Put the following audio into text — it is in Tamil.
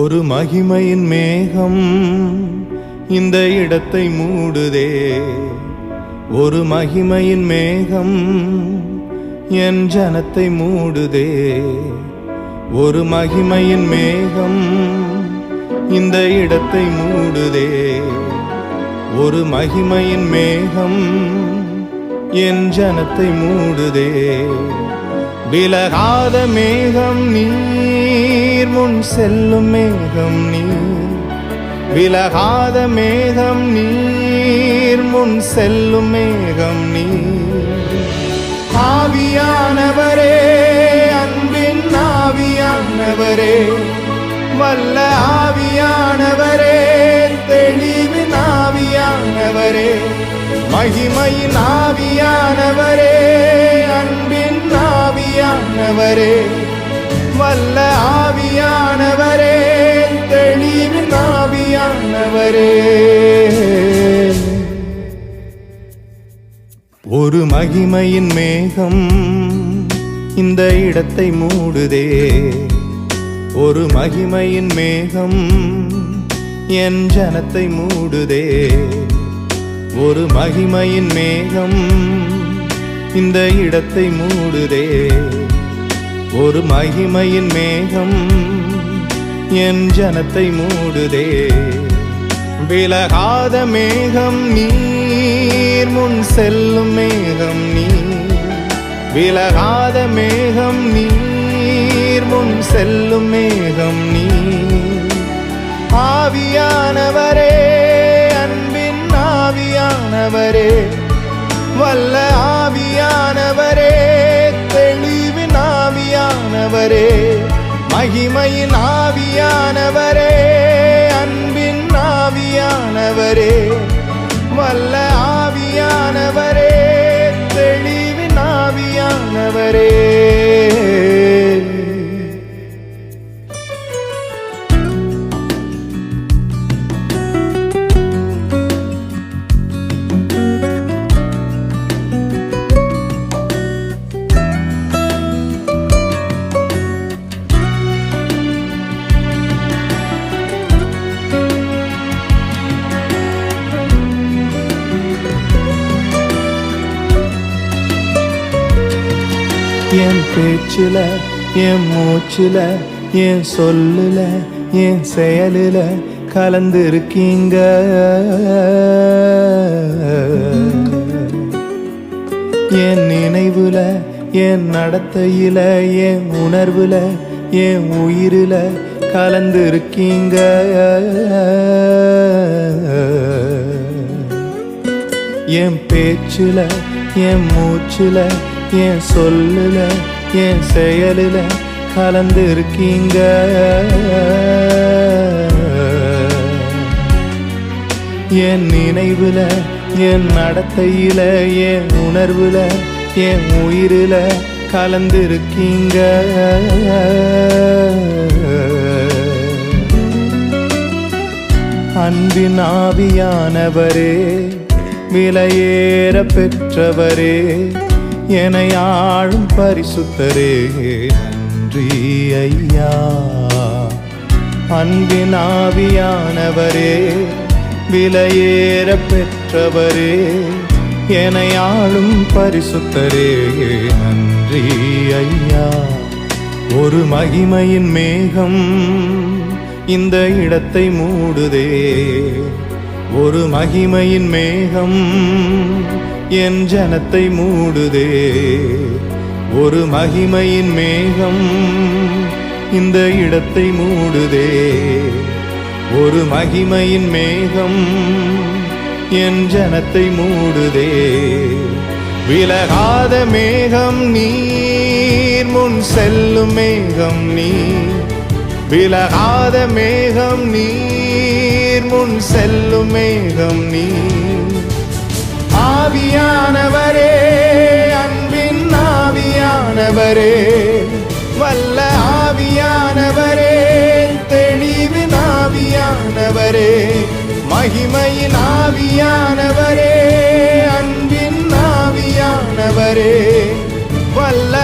ஒரு மகிமையின் மேகம் இந்த இடத்தை மூடுதே. ஒரு மகிமையின் மேகம் என் ஜனத்தை மூடுதே. ஒரு மகிமையின் மேகம் இந்த இடத்தை மூடுதே. ஒரு மகிமையின் மேகம் என் ஜனத்தை மூடுதே. விலகாத மேகம் நீர், முன் செல்லும் மேகம் நீர். விலகாத மேகம் நீர், முன் செல்லும் மேகம் நீர். ஆவியானவரே, அன்பின் ஆவியானவரே, வல்ல ஆவியானவரே, தெளிவின் ஆவியானவரே, மகிமையின் ஆவியானவரே, அன்பின் ஆவியானவரே, வல்ல ஆவியானவரே, தெளிவின் ஆவியானவரே. ஒரு மகிமையின் மேகம் இந்த இடத்தை மூடுதே. ஒரு மகிமையின் மேகம் என் ஜனத்தை மூடுதே. ஒரு மகிமையின் மேகம் இந்த இடத்தை மூடுதே. ஒரு மகிமையின் மேகம் என் ஜனத்தை மூடுதே. விலகாத மேகம் நீர், முன் செல்லும் மேகம் நீர். விலகாத மேகம் நீர், முன் செல்லும் மேகம் நீர். ஆவியானவரே, அன்பின் ஆவியானவரே, வல்ல ஆவியானவரே, தெளிவின் ஆவியானவரே, மகிமையின் ஆவியானவரே, அன்பின் ஆவியானவரே, வல்ல ஆவியானவரே, தெளிவின் ஆவியானவரே. என் பேச்சுல, என் மூச்சுல, என் சொல்லுல, என் செயலுல கலந்திருக்கீங்க. என் நினைவுல, என் நடத்தையில, என் உணர்வுல, என் உயிரில கலந்திருக்கீங்க. என் பேச்சுல, என் மூச்சுல, என் சொல்லுல, என் செயலுல கலந்திருக்கீங்க. என் நினைவுல, என் நடத்தையில, என் உணர்வுல, என் உயிரில கலந்திருக்கீங்க. அன்பின் ஆவியானவரே, விலையேற பெற்றவரே, என்னை ஆளும் பரிசுத்தரே, நன்றி ஐயா. அன்பின் ஆவியானவரே, விலையேற பெற்றவரே, என்னை ஆளும் பரிசுத்தரே, நன்றி ஐயா. ஒரு மகிமையின் மேகம் இந்த இடத்தை மூடுதே. ஒரு மகிமையின் மேகம் என் ஜனத்தை மூடுதே. ஒரு மகிமையின் மேகம் இந்த இடத்தை மூடுதே. ஒரு மகிமையின் மேகம் என் ஜனத்தை மூடுதே. விலகாத மேகம் நீர், முன் செல்லும் மேகம் நீர். விலகாத மேகம் நீர், முன் செல்லும் மேகம் நீர். ஆவியானவரே, அன்பின் ஆவியானவரே, வல்ல ஆவியானவரே, தெளிவின் ஆவியானவரே, மகிமையின் ஆவியானவரே, அன்பின் ஆவியானவரே, வல்ல